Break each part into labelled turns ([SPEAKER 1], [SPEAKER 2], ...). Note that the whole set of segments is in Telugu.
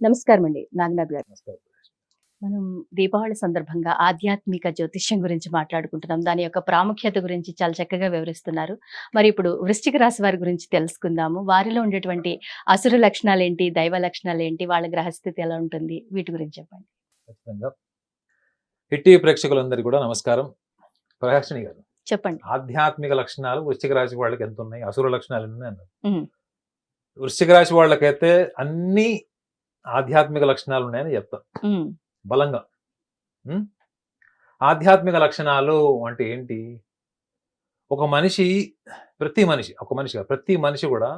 [SPEAKER 1] నమస్కారం అండి నాగనాథ్ గారు.
[SPEAKER 2] నమస్కారం.
[SPEAKER 1] మనం దీపావళి సందర్భంగా ఆధ్యాత్మిక జ్యోతిష్యం గురించి మాట్లాడుకుంటున్నాం. దాని యొక్క ప్రాముఖ్యత గురించి చాలా చక్కగా వివరిస్తున్నారు. మరి ఇప్పుడు వృశ్చిక రాశి వారి గురించి తెలుసుకుందాము. వారిలో ఉండేటువంటి అసుర లక్షణాలేంటి? దైవ లక్షణాలేంటి? వాళ్ళ గ్రహస్థితి ఎలా ఉంటుంది? వీటి గురించి చెప్పండి.
[SPEAKER 2] ఖచ్చితంగా. హిట్టి ప్రేక్షకులందరికీ కూడా నమస్కారం. ప్రహాసిని గారు,
[SPEAKER 1] చెప్పండి.
[SPEAKER 2] ఆధ్యాత్మిక లక్షణాలు వృశ్చిక రాశి వాళ్ళకి ఎంత ఉన్నాయి, అసుర లక్షణాలు ఎన్ని ఉన్నాయి అన్నారు.
[SPEAKER 1] హ్మ్.
[SPEAKER 2] వృశ్చిక రాశి వాళ్ళకైతే అన్ని ఆధ్యాత్మిక లక్షణాలు ఉన్నాయని చెప్తాం
[SPEAKER 1] హ్మ్.
[SPEAKER 2] బలంగా. ఉం? ఆధ్యాత్మిక లక్షణాలు అంటే ఏంటి? ఒక మనిషి ప్రతి మనిషి కూడా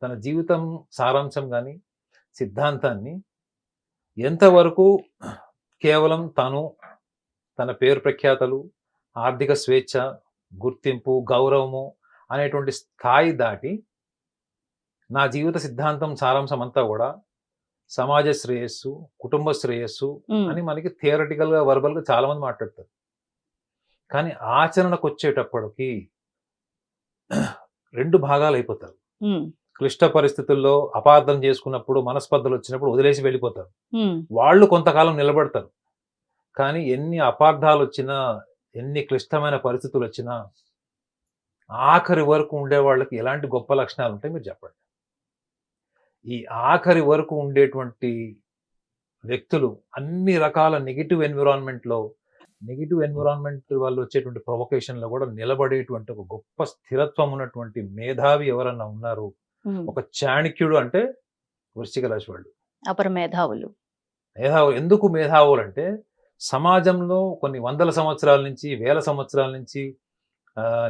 [SPEAKER 2] తన జీవితం సారాంశం కానీ సిద్ధాంతాన్ని ఎంతవరకు కేవలం తన పేరు ప్రఖ్యాతలు, ఆర్థిక స్వేచ్ఛ, గుర్తింపు, గౌరవము అనేటువంటి స్థాయి దాటి నా జీవిత సిద్ధాంతం సారాంశం అంతా కూడా సమాజ శ్రేయస్సు, కుటుంబ శ్రేయస్సు
[SPEAKER 1] హ్మ్.
[SPEAKER 2] అని మనకి థియరటికల్గా వర్బల్గా చాలా మంది మాట్లాడతారు. కానీ ఆచరణకు వచ్చేటప్పటికి రెండు భాగాలు అయిపోతారు.
[SPEAKER 1] హ్మ్.
[SPEAKER 2] క్లిష్ట పరిస్థితుల్లో అపార్థం చేసుకున్నప్పుడు, మనస్పర్ధలు వచ్చినప్పుడు వదిలేసి వెళ్ళిపోతారు.
[SPEAKER 1] హ్మ్.
[SPEAKER 2] వాళ్ళు కొంతకాలం నిలబడతారు. కానీ ఎన్ని అపార్థాలు వచ్చినా, ఎన్ని క్లిష్టమైన పరిస్థితులు వచ్చినా ఆఖరి వరకు ఉండే వాళ్ళకి ఎలాంటి గొప్ప లక్షణాలు ఉంటాయి మీరు చెప్పండి. ఈ ఆఖరి వరకు ఉండేటువంటి వ్యక్తులు అన్ని రకాల నెగిటివ్ ఎన్విరాన్మెంట్ వల్ల వచ్చేటువంటి ప్రొవొకేషన్ లో కూడా నిలబడేటువంటి ఒక గొప్ప స్థిరత్వం ఉన్నటువంటి మేధావి ఎవరన్నా ఉన్నారు,
[SPEAKER 1] హ్మ్.
[SPEAKER 2] ఒక చాణక్యుడు అంటే వృశ్చిక రాశి వాళ్ళు.
[SPEAKER 1] అపర మేధావులు.
[SPEAKER 2] మేధావులు ఎందుకు మేధావులు అంటే సమాజంలో కొన్ని వందల సంవత్సరాల నుంచి, వేల సంవత్సరాల నుంచి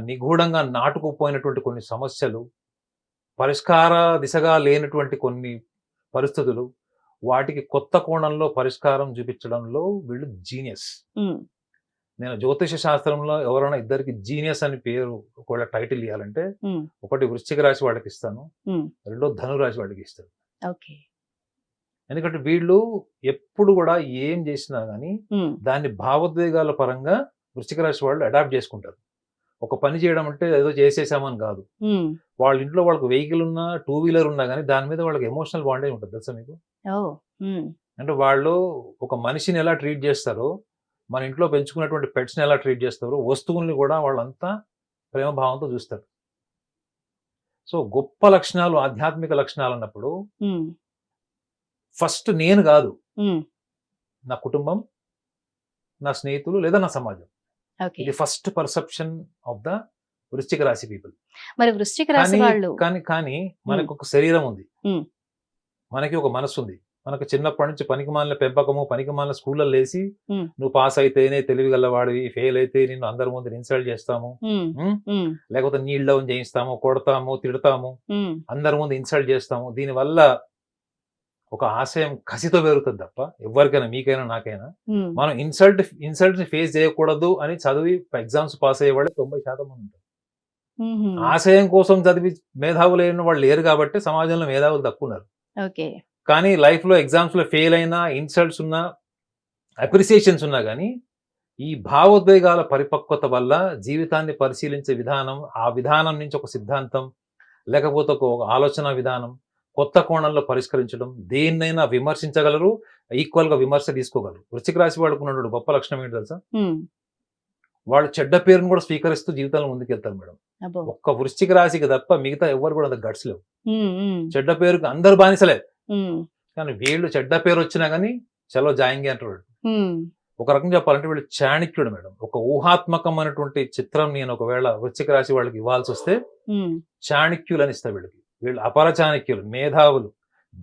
[SPEAKER 2] నిగూఢంగా నాటుకుపోయినటువంటి కొన్ని సమస్యలు, పరిష్కార దిశగా లేనటువంటి కొన్ని పరిస్థితులు, వాటికి కొత్త కోణంలో పరిష్కారం చూపించడంలో వీళ్ళు జీనియస్.
[SPEAKER 1] హ్మ్.
[SPEAKER 2] నేను జ్యోతిష శాస్త్రంలో ఎవరైనా ఇద్దరికి జీనియస్ అని పేరు ఒకవేళ టైటిల్ ఇవ్వాలంటే
[SPEAKER 1] హ్మ్.
[SPEAKER 2] ఒకటి వృశ్చిక రాశి వాళ్ళకి ఇస్తాను,
[SPEAKER 1] హ్మ్.
[SPEAKER 2] రెండో ధనురాశి వాళ్ళకి ఇస్తాను.
[SPEAKER 1] ఓకే.
[SPEAKER 2] ఎందుకంటే వీళ్ళు ఎప్పుడు కూడా ఏం చేసినా కానీ
[SPEAKER 1] హ్మ్.
[SPEAKER 2] దాన్ని భావోద్వేగాల పరంగా వృశ్చిక రాశి వాళ్ళు అడాప్ట్ చేసుకుంటారు. ఒక పని చేయడం అంటే ఏదో చేసేసామని కాదు.
[SPEAKER 1] హ్మ్.
[SPEAKER 2] వాళ్ళ ఇంట్లో వాళ్ళకి వెహికల్ ఉన్నా, టూ వీలర్ ఉన్నా కానీ దాని మీద వాళ్ళకి ఎమోషనల్ బాండేజ్ ఉంటుంది తెలుసా మీకు?
[SPEAKER 1] ఓహ్! హ్మ్.
[SPEAKER 2] అంటే వాళ్ళు ఒక మనిషిని ఎలా ట్రీట్ చేస్తారో, మన ఇంట్లో పెంచుకున్నటువంటి పెట్స్ని ఎలా ట్రీట్ చేస్తారో, వస్తువుల్ని కూడా వాళ్ళంతా ప్రేమ భావంతో చూస్తారు. సో గొప్ప లక్షణాలు, ఆధ్యాత్మిక లక్షణాలు అన్నప్పుడు
[SPEAKER 1] హ్మ్.
[SPEAKER 2] ఫస్ట్ నేను కాదు,
[SPEAKER 1] హ్మ్.
[SPEAKER 2] నా కుటుంబం, నా స్నేహితులు లేదా నా సమాజం.
[SPEAKER 1] ఓకే.
[SPEAKER 2] ఇది ఫస్ట్ పర్సెప్షన్ ఆఫ్ ద వృశ్చిక రాశి పీపుల్.
[SPEAKER 1] మరి వృశ్చిక రాశి
[SPEAKER 2] కానీ
[SPEAKER 1] వాళ్ళు
[SPEAKER 2] కానీ కానీ మనకు ఒక శరీరం ఉంది,
[SPEAKER 1] హ్మ్.
[SPEAKER 2] మనకి ఒక మనస్సు ఉంది. మనకు చిన్నప్పటి నుంచి పనికిమాలిన పెంపకము, పనికిమాలిన స్కూళ్ళలో వేసి
[SPEAKER 1] హ్మ్.
[SPEAKER 2] నువ్వు పాస్ అయితేనే తెలివిగలవాడివి, ఫెయిల్ అయితే నిన్ను అందరి ముందు ఇన్సల్ట్ చేస్తాము,
[SPEAKER 1] హ్మ్.
[SPEAKER 2] ఉం?
[SPEAKER 1] హ్మ్.
[SPEAKER 2] లేకపోతే నీల్ డౌన్ చేయిస్తాము, కొడతాము, తిడతాము,
[SPEAKER 1] హ్మ్.
[SPEAKER 2] అందరి ముందు ఇన్సల్ట్ చేస్తాము. దీనివల్ల ఒక ఆశయం కసితో పెరుగుతుంది తప్ప ఎవరికైనా, మీకైనా నాకైనా,
[SPEAKER 1] హ్మ్.
[SPEAKER 2] మనం ఇన్సల్ట్ ని ఫేస్ చేయకూడదు అని చదివి ఎగ్జామ్స్ పాస్ అయ్యే వాళ్ళు 90% మంది ఉంటారు.
[SPEAKER 1] హుహు.
[SPEAKER 2] ఆశయం కోసం చదివి మేధావులు అయిన వాళ్ళు లేరు కాబట్టి సమాజంలో మేధావులు తక్కువ ఉన్నారు.
[SPEAKER 1] ఓకే.
[SPEAKER 2] కానీ లైఫ్ లో ఎగ్జామ్స్ లో ఫెయిల్ అయినా, ఇన్సల్ట్స్ ఉన్నా, అప్రిసియేషన్స్ ఉన్నా కానీ ఈ భావోద్వేగాల పరిపక్వత వల్ల జీవితాన్ని పరిశీలించే విధానం, ఆ విధానం నుంచి ఒక సిద్ధాంతం లేకపోతే ఒక ఆలోచన విధానం కొత్త కోణంలో పరిష్కరించడం, దేన్నైనా విమర్శించగలరు, ఈక్వల్ గా విమర్శ తీసుకోగలరు. వృశ్చిక రాశి వాళ్ళకు ఉన్నటువంటి గొప్ప లక్షణం ఏంటి తెలుసా?
[SPEAKER 1] హ్మ్.
[SPEAKER 2] వాళ్ళు చెడ్డ పేరును కూడా స్వీకరిస్తూ జీవితంలో ముందుకెళ్తారు మేడం.
[SPEAKER 1] అబ్బో!
[SPEAKER 2] ఒక్క వృశ్చిక రాశికి తప్ప మిగతా ఎవరు కూడా అంత గట్స్ లేవు.
[SPEAKER 1] హ్మ్. హ్మ్.
[SPEAKER 2] చెడ్డ పేరుకి అందరు బానిసలే,
[SPEAKER 1] హ్మ్.
[SPEAKER 2] కానీ వీళ్ళు చెడ్డ పేరు వచ్చినా కానీ చలో జాయింగ్ అంటారు.
[SPEAKER 1] హ్మ్.
[SPEAKER 2] ఒక రకంగా చెప్పాలంటే వీళ్ళు చాణక్యుడు మేడం. ఒక ఊహాత్మకమైనటువంటి చిత్రం నేను ఒకవేళ వృశ్చిక రాశి వాళ్ళకి ఇవ్వాల్సి వస్తే
[SPEAKER 1] హ్మ్.
[SPEAKER 2] చాణక్యులు అని ఇస్తా వీళ్ళకి. వీళ్ళు అపర చాణక్యులు, మేధావులు,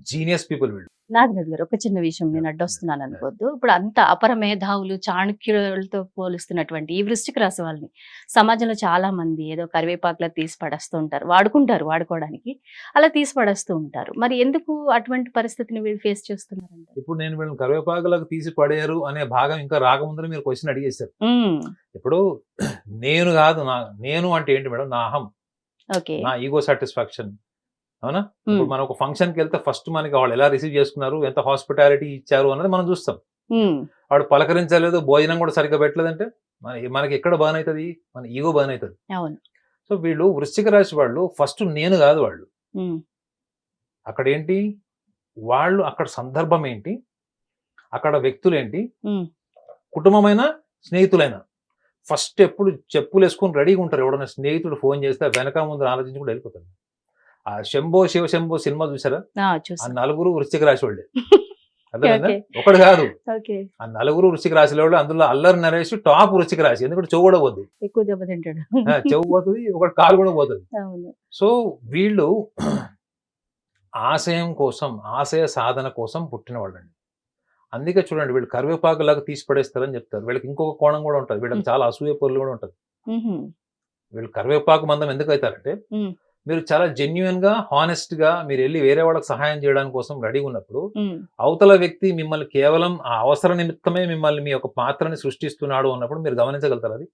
[SPEAKER 2] జీనియస్ పీపుల్ వీళ్ళు.
[SPEAKER 1] నాగరాజు గారు, ఒక చిన్న విషయం నేను అడ్డొస్తున్నాను అనుకోవద్దు. ఇప్పుడు అంత అపర మేధావులు, చాణక్యులతో పోలుస్తున్నటువంటి ఈ వృశ్చిక రాశి వాళ్ళని సమాజంలో చాలా మంది ఏదో కరివేపాకులా తీసి పడేస్తూ ఉంటారు. వాడుకుంటారు వాడుకోవడానికి. అలా తీసి పడేస్తూ ఉంటారు. మరి ఎందుకు అటువంటి పరిస్థితిని వీళ్ళు ఫేస్ చేస్తున్నారంటారు?
[SPEAKER 2] ఇప్పుడు నేను వీళ్ళని కరివేపాకులకు తీసి పడేయరు అనే భాగం ఇంకా రాకముందర మీరు క్వశ్చన్ అడిగేశారు.
[SPEAKER 1] హ్మ్.
[SPEAKER 2] ఇప్పుడు నేను కాదు, నేను అంటే ఏంటి మేడం? నా అహం,
[SPEAKER 1] ఓకే.
[SPEAKER 2] నా ఈగో సాటిస్ఫాక్షన్. అవునా?
[SPEAKER 1] హ్మ్.
[SPEAKER 2] ఇప్పుడు మనం ఒక ఫంక్షన్కి వెళ్తే ఫస్ట్ మనకి వాళ్ళు ఎలా రిసీవ్ చేసుకున్నారు, ఎంత హాస్పిటాలిటీ ఇచ్చారు అన్నది మనం చూస్తాం.
[SPEAKER 1] హ్మ్.
[SPEAKER 2] వాడు పలకరించలేదు, భోజనం కూడా సరిగ్గా పెట్టలేదంటే మనకి ఎక్కడ బర్న్ అవుతుంది? మన ఈగో బర్న్ అవుతుంది.
[SPEAKER 1] అవును.
[SPEAKER 2] సో వీళ్ళు వృశ్చిక రాశి వాళ్ళు ఫస్ట్ నేను కాదు వాళ్ళు.
[SPEAKER 1] హ్మ్.
[SPEAKER 2] అక్కడ ఏంటి? వాళ్ళు అక్కడ సందర్భం ఏంటి, అక్కడ వ్యక్తులేంటి,
[SPEAKER 1] ఉమ్,
[SPEAKER 2] కుటుంబమైన స్నేహితులైనా ఫస్ట్ ఎప్పుడు చెప్పులు వేసుకొని రెడీగా ఉంటారు. ఎవడన్నా స్నేహితుడు ఫోన్ చేస్తే వెనక ముందు ఆలోచించి కూడా వెళ్ళిపోతారు. ఆ శంభో శివ శంభో సినిమా చూసారా? ఆ
[SPEAKER 1] చూసాను.
[SPEAKER 2] నలుగురు వృశ్చిక రాశి వాళ్ళే. అర్థమైందా?
[SPEAKER 1] ఓకే.
[SPEAKER 2] ఒకడు కాదు,
[SPEAKER 1] ఓకే.
[SPEAKER 2] ఆ నలుగురు వృశ్చిక రాశి వాళ్ళు. అందులో అల్లరి నరేష్ టాప్ వృశ్చిక రాశి. ఎందుకంటే చెవు కూడా పోతుంది,
[SPEAKER 1] ఎక్కువ దెబ్బతింటాడు.
[SPEAKER 2] చెవు పోతుంది, ఒకటి కాలు కూడా పోతుంది.
[SPEAKER 1] అవును.
[SPEAKER 2] సో వీళ్ళు ఆశయం కోసం, ఆశయ సాధన కోసం పుట్టిన వాళ్ళండి. అందుకే చూడండి, వీళ్ళు కరివేపాకులాగా తీసి పడేస్తారని చెప్తారు. వీళ్ళకి ఇంకొక కోణం కూడా ఉంటుంది, వీళ్ళకి చాలా అసూయ పొరులు కూడా ఉంటుంది.
[SPEAKER 1] ఉహుం,
[SPEAKER 2] వీళ్ళు కరివేపాకు మందం ఎందుకు అవుతారంటే,
[SPEAKER 1] ఉమ్,
[SPEAKER 2] మీరు చాలా జెన్యున్ గా, హానెస్ట్ గా మీరు వెళ్ళి వేరే వాళ్ళకి సహాయం చేయడానికి కోసం రెడీగా ఉన్నప్పుడు,
[SPEAKER 1] ఉమ్,
[SPEAKER 2] అవతల వ్యక్తి మిమ్మల్ని కేవలం ఆ అవసర నిమిత్తమే మిమ్మల్ని మీ యొక్క పాత్రని సృష్టిస్తున్నాడు అన్నప్పుడు మీరు గమనించగలుగుతారు. అది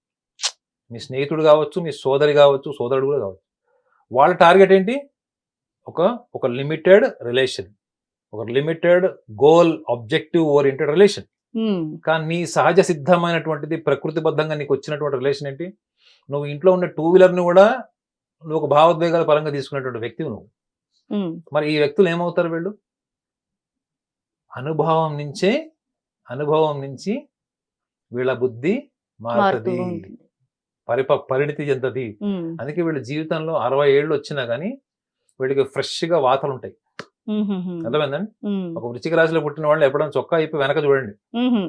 [SPEAKER 2] మీ స్నేహితుడు కావచ్చు, మీ సోదరి కావచ్చు, సోదరుడు కూడా కావచ్చు. వాళ్ళ టార్గెట్ ఏంటి? ఒక లిమిటెడ్ రిలేషన్, ఒక limited goal, objective oriented relation.
[SPEAKER 1] Um,
[SPEAKER 2] కానీ నీ సహజ సిద్ధమైనటువంటిది, ప్రకృతిబద్ధంగా నీకు వచ్చినటువంటి రిలేషన్ ఏంటి? నువ్వు ఇంట్లో ఉన్న టూ వీలర్ని కూడా నువ్వు ఒక భావోద్వేగాల పరంగా తీసుకున్నటువంటి వ్యక్తివి నువ్వు.
[SPEAKER 1] ఉమ్,
[SPEAKER 2] మరి ఈ వ్యక్తులు ఏమవుతారు? వీళ్ళు అనుభవం నుంచి వీళ్ళ బుద్ధి
[SPEAKER 1] మారుతూ
[SPEAKER 2] మారుతుంది,
[SPEAKER 1] ఉంటుంది.
[SPEAKER 2] పరిణితి చెందది.
[SPEAKER 1] ఉమ్,
[SPEAKER 2] అందుకే వీళ్ళ జీవితంలో 60 ఏళ్ళు వచ్చినా కానీ వీళ్ళకి ఫ్రెష్ గా వాతలు ఉంటాయి.
[SPEAKER 1] ఉహుహుం,
[SPEAKER 2] అర్థమైందండి?
[SPEAKER 1] ఉమ్,
[SPEAKER 2] ఒక వృశ్చిక రాశిలో పుట్టిన వాళ్ళు ఎప్పుడైనా చొక్కా ఇప్పి వెనక చూడండి,
[SPEAKER 1] ఉహుం.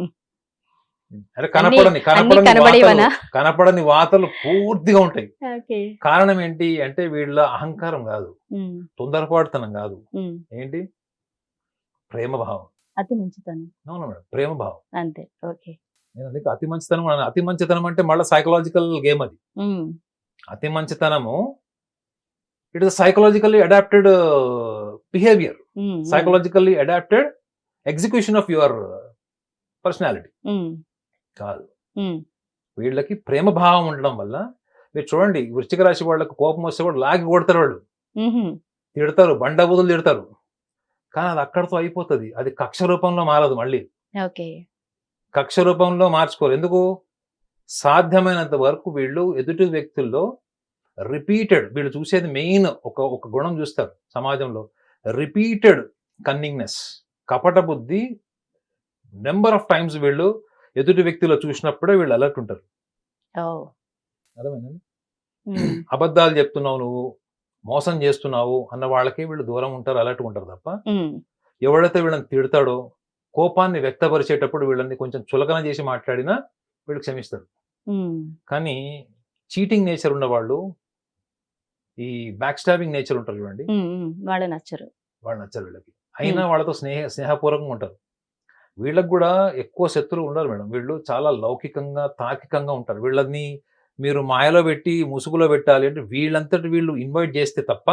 [SPEAKER 2] అంటే
[SPEAKER 1] అన్ని కనబడేవనా?
[SPEAKER 2] కనపడని వాతలు పూర్తిగా ఉంటాయి.
[SPEAKER 1] ఓకే.
[SPEAKER 2] కారణం ఏంటి అంటే, వీళ్ళ అహంకారం కాదు,
[SPEAKER 1] ఉమ్,
[SPEAKER 2] తొందరపాటుతనం కాదు,
[SPEAKER 1] ఉమ్.
[SPEAKER 2] ఏంటి? ప్రేమ భావం.
[SPEAKER 1] అతి మంచితనం.
[SPEAKER 2] అవును మేడం, ప్రేమ భావం.
[SPEAKER 1] అంతే. ఓకే.
[SPEAKER 2] నేను అందుకే అతి మంచితనం అన్నాను. అతి మంచితనం అంటే మళ్ళీ సైకలాజికల్ గేమ్ అది.
[SPEAKER 1] ఉమ్,
[SPEAKER 2] అతి మంచితనము it is psychologically adapted behaviour,
[SPEAKER 1] um,
[SPEAKER 2] psychologically adapted execution of your personality
[SPEAKER 1] um,
[SPEAKER 2] కాదు.
[SPEAKER 1] ఉమ్,
[SPEAKER 2] వీళ్ళకి ప్రేమ భావం ఉండడం వల్ల, మీరు చూడండి వృశ్చిక రాశి వాళ్ళకి కోపం వస్తే కూడా లాగి కొడతారు, వాళ్ళు
[SPEAKER 1] ఉహుం,
[SPEAKER 2] తిడతారు, బండబుదులు తిడతారు. కానీ అది అక్కడితో అయిపోతుంది, అది కక్ష రూపంలో మారదు. మళ్ళీ
[SPEAKER 1] ఓకే.
[SPEAKER 2] కక్ష రూపంలో మార్చుకోరు. ఎందుకు? సాధ్యమైనంత వరకు వీళ్ళు ఎదుటి వ్యక్తుల్లో రిపీటెడ్, వీళ్ళు చూసేది మెయిన్ ఒక గుణం చూస్తారు సమాజంలో, రిపీటెడ్ కన్నింగ్నెస్, కపట బుద్ధి. నెంబర్ ఆఫ్ టైమ్స్ వీళ్ళు ఎదుటి వ్యక్తిలో చూసినప్పుడే వీళ్ళు అలర్ట్ ఉంటారు.
[SPEAKER 1] ఓ.
[SPEAKER 2] అర్థమైందండి?
[SPEAKER 1] ఉమ్,
[SPEAKER 2] అబద్ధాలు చెప్తున్నావు నువ్వు, మోసం చేస్తున్నావు అన్న వాళ్ళకి వీళ్ళు దూరం ఉంటారు, అలర్ట్ ఉంటారు తప్ప,
[SPEAKER 1] ఉమ్,
[SPEAKER 2] ఎవడైతే వీళ్ళని తిడతాడో, కోపాన్ని వ్యక్తపరిచేటప్పుడు వీళ్ళని కొంచెం చులకన చేసి మాట్లాడినా వీళ్ళు క్షమిస్తారు.
[SPEAKER 1] ఉమ్,
[SPEAKER 2] కానీ చీటింగ్ నేచర్ ఉన్న వాళ్ళు, ఈ బ్యాక్ స్టాబింగ్ నేచర్ ఉంటారు చూడండి,
[SPEAKER 1] ఉమ్, ఉమ్. వాళ్ళు నచ్చరు.
[SPEAKER 2] వాళ్ళు నచ్చరు వీళ్ళకి. అయినా వాళ్ళతో స్నేహపూర్వకంగా ఉంటారు. వీళ్ళకి కూడా ఎక్కువ శత్రువులు ఉండరు మేడం. వీళ్ళు చాలా లౌకికంగా, తార్కికంగా ఉంటారు. వీళ్ళని మీరు మాయలో పెట్టి, ముసుగులో పెట్టాలి అంటే వీళ్ళంతటి వీళ్ళు ఇన్వైట్ చేస్తే తప్ప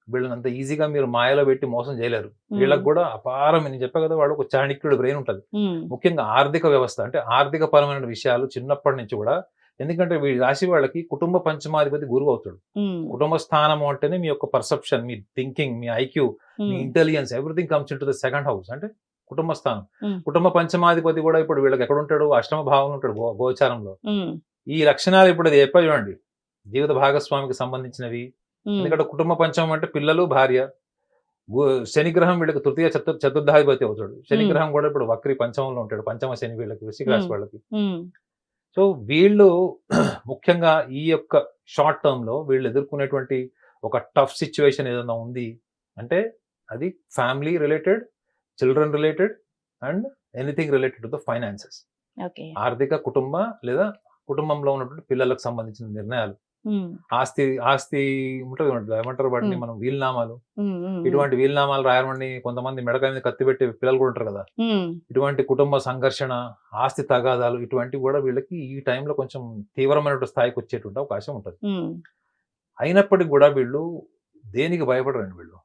[SPEAKER 2] వీళ్ళని అంత ఈజీగా మీరు మాయలో పెట్టి మోసం చేయలేరు. వీళ్ళకి కూడా అపారం, నేను చెప్పా కదా, వాళ్ళు ఒక చాణక్యుడు బ్రెయిన్ ఉంటుంది.
[SPEAKER 1] ఉమ్,
[SPEAKER 2] ముఖ్యంగా ఆర్థిక వ్యవస్థ, అంటే ఆర్థిక పరమైన విషయాలు చిన్నప్పటి నుంచి కూడా. ఎందుకంటే వీళ్ళ రాశి వాళ్ళకి కుటుంబ పంచమాధిపతి గురువు అవుతాడు.
[SPEAKER 1] ఉమ్,
[SPEAKER 2] కుటుంబ స్థానం అంటేనే మీ యొక్క పర్సెప్షన్, మీ థింకింగ్, మీ ఐక్యూ, మీ
[SPEAKER 1] um,
[SPEAKER 2] intelligence, everything comes into the second house, అంటే కుటుంబ స్థానం.
[SPEAKER 1] ఉమ్,
[SPEAKER 2] కుటుంబ పంచమాధిపతి కూడా ఇప్పుడు వీళ్ళకి ఎక్కడ ఉంటాడు? అష్టమ భావంలో ఉంటాడు, గోచారంలో.
[SPEAKER 1] ఉమ్,
[SPEAKER 2] ఈ లక్షణాలు ఇప్పుడు అది చెప్పా చూడండి, జీవిత భాగస్వామికి సంబంధించినవి.
[SPEAKER 1] ఉమ్,
[SPEAKER 2] ఎందుకంటే కుటుంబ పంచమం అంటే పిల్లలు, భార్య. శనిగ్రహం వీళ్ళకి తృతీయ చతుర్థాధిపతి అవుతాడు. శనిగ్రహం కూడా ఇప్పుడు వక్రి పంచమంలో ఉంటాడు, పంచమ శని వీళ్ళకి, వృశ్చిక రాశి వాళ్ళకి.
[SPEAKER 1] ఉమ్,
[SPEAKER 2] సో వీళ్ళు ముఖ్యంగా ఈ యొక్క షార్ట్ టర్మ్ లో వీళ్ళు ఎదుర్కొనేటువంటి ఒక టఫ్ సిచ్యువేషన్ ఏదైనా ఉంది అంటే, అది family related, children related, and anything related to the finances.
[SPEAKER 1] Okay.
[SPEAKER 2] ఆర్థిక, కుటుంబ లేదా కుటుంబంలో ఉన్నటువంటి పిల్లలకు సంబంధించిన నిర్ణయాలు,
[SPEAKER 1] ఉమ్,
[SPEAKER 2] ఆస్తి ఉంటుంది, ఏమంటారు వాటిని మనం, వీలునామాలు.
[SPEAKER 1] ఉమ్, ఉమ్,
[SPEAKER 2] ఇటువంటి వీలునామాలు రాయమని కొంతమంది మెడకాయ మీద కత్తి పెట్టి పిల్లలు కూడా ఉంటారు కదా.
[SPEAKER 1] ఉమ్,
[SPEAKER 2] ఇటువంటి కుటుంబ సంఘర్షణ, ఆస్తి తగాదాలు, ఇటువంటివి కూడా వీళ్ళకి ఈ టైంలో కొంచెం తీవ్రమైన స్థాయికి వచ్చేటువంటి అవకాశం ఉంటుంది.
[SPEAKER 1] ఉమ్,
[SPEAKER 2] అయినప్పటికీ కూడా వీళ్ళు దేనికి భయపడరండి. వీళ్ళు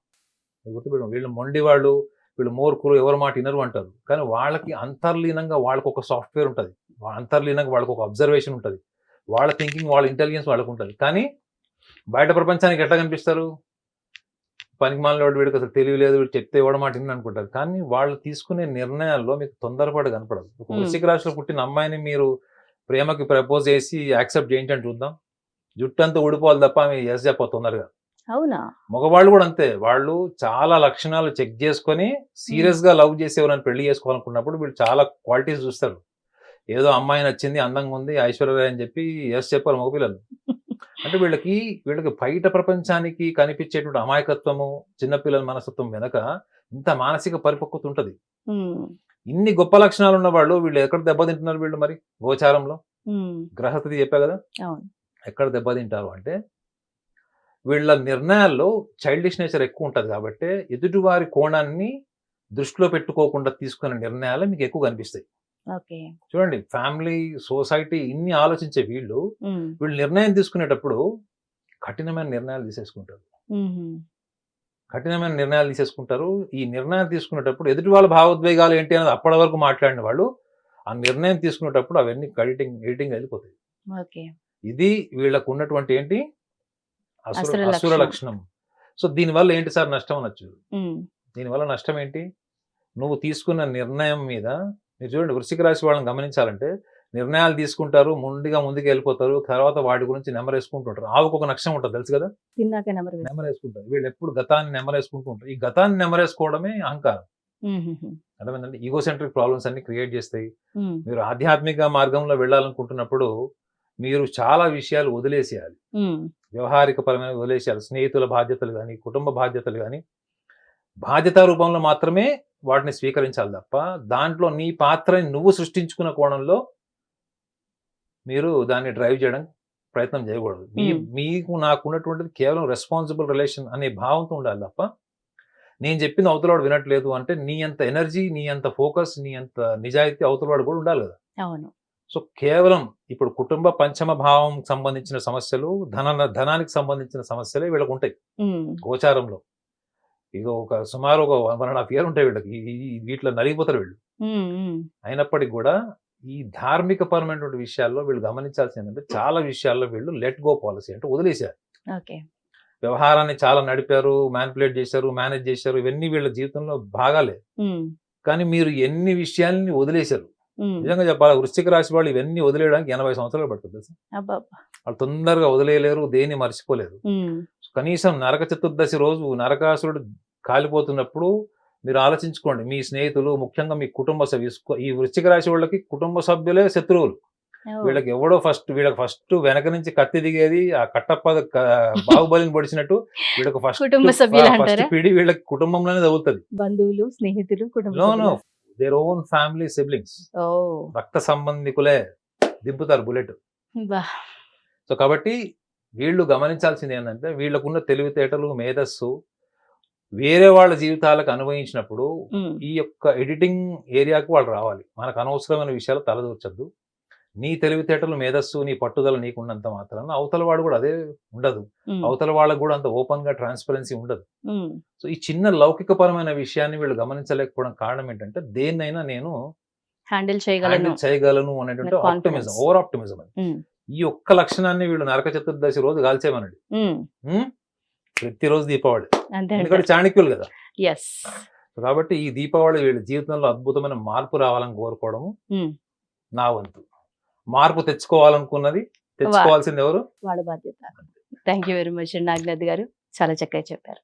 [SPEAKER 2] గుర్తుపెట్టండి, వీళ్ళు మొండి వాళ్ళు, వీళ్ళు మూర్ఖులు, ఎవరి మాట వినరు అంటారు. కానీ వాళ్ళకి అంతర్లీనంగా వాళ్ళకు ఒక సాఫ్ట్వేర్ ఉంటుంది, అంతర్లీనంగా వాళ్ళకు ఒక అబ్జర్వేషన్ ఉంటుంది, వాళ్ళ థింకింగ్, వాళ్ళ ఇంటెలిజెన్స్ వాళ్ళకు ఉంటుంది. కానీ బయట ప్రపంచానికి ఎట్లా కనిపిస్తారు? పనికిమాలిన వాడు, వీడికి అసలు తెలియలేదు, వీడు చెప్తే ఎవడ మాట విని అనుకుంటారు. కానీ వాళ్ళు తీసుకునే నిర్ణయాల్లో మీకు తొందరపాటు కనపడదు. ఒక వృశ్చిక రాశిలో పుట్టిన అమ్మాయిని మీరు ప్రేమకి ప్రపోజ్ చేసి యాక్సెప్ట్ చేయించండి చూద్దాం, జుట్టు అంతా ఊడిపోవాలి తప్ప ఆమె ఎస్ చెప్ప తొందరగా.
[SPEAKER 1] అవునా?
[SPEAKER 2] మగవాళ్ళు కూడా అంతే. వాళ్ళు చాలా లక్షణాలు చెక్ చేసుకొని సీరియస్ గా లవ్ చేసి ఎవరైనా పెళ్లి చేసుకోవాలనుకున్నప్పుడు వీళ్ళు చాలా క్వాలిటీస్ చూస్తారు. ఏదో అమ్మాయి నచ్చింది, అందంగా ఉంది, ఐశ్వర్యరాయ్ అని చెప్పి ఎస్ చెప్పారు మగపిల్లలు. అంటే వీళ్ళకి బయట ప్రపంచానికి కనిపించేటువంటి అమాయకత్వము, చిన్నపిల్లల మనస్తత్వం వెనక ఇంత మానసిక పరిపక్వత ఉంటది.
[SPEAKER 1] హ్మ్.
[SPEAKER 2] ఇన్ని గొప్ప లక్షణాలు ఉన్న వాళ్ళు వీళ్ళు ఎక్కడ దెబ్బతింటున్నారు వీళ్ళు మరి గోచారంలో?
[SPEAKER 1] హ్మ్.
[SPEAKER 2] గ్రహస్థితి చెప్పా కదా!
[SPEAKER 1] అవును.
[SPEAKER 2] ఎక్కడ దెబ్బతింటారు అంటే వీళ్ళ నిర్ణయాల్లో చైల్డిష్ నేచర్ ఎక్కువ ఉంటది కాబట్టి ఎదుటివారి కోణాన్ని దృష్టిలో పెట్టుకోకుండా తీసుకునే నిర్ణయాలు మీకు ఎక్కువ కనిపిస్తాయి.
[SPEAKER 1] ఓకే.
[SPEAKER 2] చూడండి ఫ్యామిలీ, సొసైటీ ఇన్ని ఆలోచించే వీళ్ళు
[SPEAKER 1] హ్మ్.
[SPEAKER 2] నిర్ణయం తీసుకునేటప్పుడు కఠినమైన నిర్ణయాలు తీసేసుకుంటారు.
[SPEAKER 1] హుహు.
[SPEAKER 2] కఠినమైన నిర్ణయాలు తీసేసుకుంటారు. ఈ నిర్ణయాలు తీసుకునేటప్పుడు ఎదుటి వాళ్ళ భావోద్వేగాలు ఏంటి అనేది అప్పటి వరకు మాట్లాడిన వాళ్ళు ఆ నిర్ణయం తీసుకునేటప్పుడు అవన్నీ ఎడిటింగ్ వెళ్ళిపోతాయి.
[SPEAKER 1] ఓకే.
[SPEAKER 2] ఇది వీళ్ళకు ఉన్నటువంటి ఏంటి
[SPEAKER 1] అసుర
[SPEAKER 2] అసుర
[SPEAKER 1] లక్షణం.
[SPEAKER 2] లక్షణం. సో దీనివల్ల ఏంటి సార్ నష్టం అనొచ్చు.
[SPEAKER 1] హ్మ్.
[SPEAKER 2] దీనివల్ల నష్టం ఏంటి? నువ్వు తీసుకున్న నిర్ణయం మీద మీరు చూడండి వృశ్చిక రాశి వాళ్ళని గమనించాలంటే నిర్ణయాలు తీసుకుంటారు, ముందుకెళ్ళిపోతారు. తర్వాత వాటి గురించి నెమరేసుకుంటుంటారు. ఆవుకొక నక్షం ఉంటది తెలుసు కదా!
[SPEAKER 1] తిన్నాక నెమరు వేస్తారు.
[SPEAKER 2] నెమరేసుకుంటారు. వీళ్ళెప్పుడు గతాన్ని నెమరేసుకుంటూ ఉంటారు. ఈ గతాన్ని నెమరేసుకోవడమే అహంకారం.
[SPEAKER 1] హుహుహు.
[SPEAKER 2] అర్థమైందండి? ఈగోసెంట్రిక్ ప్రాబ్లమ్స్ అన్ని క్రియేట్ చేస్తాయి.
[SPEAKER 1] హ్మ్.
[SPEAKER 2] మీరు ఆధ్యాత్మిక మార్గంలో వెళ్ళాలనుకుంటున్నప్పుడు మీరు చాలా విషయాలు వదిలేసేయాలి.
[SPEAKER 1] హ్మ్.
[SPEAKER 2] వ్యవహారిక పరమైనవి వదిలేసేయాలి. స్నేహితుల బాధ్యతలు గాని, కుటుంబ బాధ్యతలు గాని, బాధ్యతా రూపంలో మాత్రమే వాటిని స్వీకరించాలి తప్ప, దాంట్లో నీ పాత్రని నువ్వు సృష్టించుకున్న కోణంలో మీరు దాన్ని డ్రైవ్ చేయడం ప్రయత్నం చేయకూడదు.
[SPEAKER 1] హ్మ్.
[SPEAKER 2] మీకు నాకున్నటువంటిది కేవలం రెస్పాన్సిబుల్ రిలేషన్ అనే భావంతో ఉండాలి తప్ప, నేను చెప్పింది అవతలవాడు వినట్లేదు అంటే, నీ అంత ఎనర్జీ, నీ అంత ఫోకస్, నీ అంత నిజాయితీ అవతలవాడు కూడా ఉండాలి కదా!
[SPEAKER 1] అవును.
[SPEAKER 2] సో, కేవలం ఇప్పుడు కుటుంబ పంచమ భావం సంబంధించిన సమస్యలు, ధనానికి సంబంధించిన సమస్యలే వీళ్ళకుంటాయి
[SPEAKER 1] హ్మ్.
[SPEAKER 2] గోచారంలో. ఇగ సుమారు ఒక 1.5 ఇయర్ ఉంటాయి వీళ్ళకి. వీటిలో నలిగిపోతారు వీళ్ళు.
[SPEAKER 1] హ్మ్. హ్మ్.
[SPEAKER 2] అయినప్పటికి గూడా ఈ ధార్మిక పరమైనటువంటి విషయాల్లో వీళ్ళు గమనించాల్సింది ఏంటంటే, చాలా విషయాల్లో వీళ్ళు లెట్ గో పాలిసీ అంటే వదిలేసారు.
[SPEAKER 1] ఓకే.
[SPEAKER 2] వ్యవహారాన్ని చాలా నడిపారు, మానిప్యులేట్ చేశారు, మేనేజ్ చేశారు. ఇవన్నీ వీళ్ళ జీవితంలో భాగాలే.
[SPEAKER 1] హ్మ్.
[SPEAKER 2] కానీ మీరు ఎన్ని విషయాల్ని వదిలేశారు.
[SPEAKER 1] హ్మ్.
[SPEAKER 2] నిజంగా చెప్పాలా వృశ్చిక రాశి వాళ్ళు ఇవన్నీ వదిలేయడానికి 80 సంవత్సరాలు పడుతుంది తెలుసా?
[SPEAKER 1] అబ్బబ్బా!
[SPEAKER 2] వాళ్ళు తొందరగా వదిలేయలేరు, దేన్ని మర్చిపోలేరు.
[SPEAKER 1] హ్మ్.
[SPEAKER 2] కనీసం నరక చతుర్దశి రోజు నరకాసురుడు కాలిపోతున్నప్పుడు మీరు ఆలోచించుకోండి. మీ స్నేహితులు, ముఖ్యంగా మీ కుటుంబ సభ్యులు ఈ వృశ్చిక రాశి వాళ్ళకి కుటుంబ సభ్యులే శత్రువులు.
[SPEAKER 1] ఓహ్!
[SPEAKER 2] వీళ్ళకి ఫస్ట్ వెనక నుంచి కత్తి దిగేది ఆ కట్టప్ప బాహుబలిని పొడిచినట్టు వీళ్ళకి
[SPEAKER 1] కుటుంబ
[SPEAKER 2] ఫస్ట్
[SPEAKER 1] సభ్యులంటారా?
[SPEAKER 2] పిడి వీళ్ళకి కుటుంబంలోనే తగులుతది.
[SPEAKER 1] బంధువులు, స్నేహితులు, కుటుంబ
[SPEAKER 2] నో.
[SPEAKER 1] సభ్యులా?
[SPEAKER 2] Their own family siblings.
[SPEAKER 1] Oh!
[SPEAKER 2] రక్త సంబంధికులే దింపుతారు బుల్లెట్.
[SPEAKER 1] అబ్బా!
[SPEAKER 2] సో, కాబట్టి వీళ్ళు గమనించాల్సింది ఏందంటే వీళ్ళకున్న తెలివితేటలు, మేధస్సు వేరే వాళ్ళ జీవితాలకు అన్వయించినప్పుడు
[SPEAKER 1] హ్మ్.
[SPEAKER 2] ఈ యొక్క ఎడిటింగ్ ఏరియాకి వాళ్ళు రావాలి. మనకు అనవసరమైన విషయాలు తలదూర్చొద్దు. నీ తెలివితేటలు, మేధస్సు, నీ పట్టుదల నీకున్నంత మాత్రాన అవతల వాడు కూడా అదే ఉండదు.
[SPEAKER 1] హ్మ్.
[SPEAKER 2] అవతల వాళ్ళకి కూడా అంత ఓపెన్‌గా ట్రాన్స్‌పరెన్సీ ఉండదు.
[SPEAKER 1] హ్మ్.
[SPEAKER 2] సో, ఈ చిన్న లౌకికపరమైన విషయాన్ని వీళ్ళు గమనించలేకపోవడం కారణం ఏంటంటే దేన్నైనా నేను
[SPEAKER 1] హ్యాండిల్ చేయగలను
[SPEAKER 2] హ్యాండిల్ చేయగలను అనేటువంటి
[SPEAKER 1] అనే
[SPEAKER 2] ఆప్టిమిజం,
[SPEAKER 1] కాన్ఫిడెన్స్.
[SPEAKER 2] ఓవర్ ఆప్టిమిజం అది.
[SPEAKER 1] హ్మ్.
[SPEAKER 2] ఈ ఒక్క లక్షణాన్ని వీళ్ళు నరక చతుర్దశి రోజు కాల్చేయమనండి.
[SPEAKER 1] హ్మ్.
[SPEAKER 2] హ్మ్. ప్రతిరోజు దీపావళి.
[SPEAKER 1] అంతే
[SPEAKER 2] ఎందుకంటే
[SPEAKER 1] అంటారు.
[SPEAKER 2] చాణక్యులు గదా!
[SPEAKER 1] యెస్.
[SPEAKER 2] కాబట్టి ఈ దీపావళి వీళ్ళ జీవితంలో అద్భుతమైన మార్పు రావాలని కోరుకోవడము
[SPEAKER 1] హ్మ్.
[SPEAKER 2] నా వంతు. మార్పు తెచ్చుకోవాలనుకున్నది
[SPEAKER 1] వా
[SPEAKER 2] తెచ్చుకోవాల్సింది ఎవరు?
[SPEAKER 1] వాళ్ళ బాధ్యత. థాంక్ యూ వెరీ మచ్ అండి నాగనాథ్ గారు. చాలా చక్కగా చెప్పారు.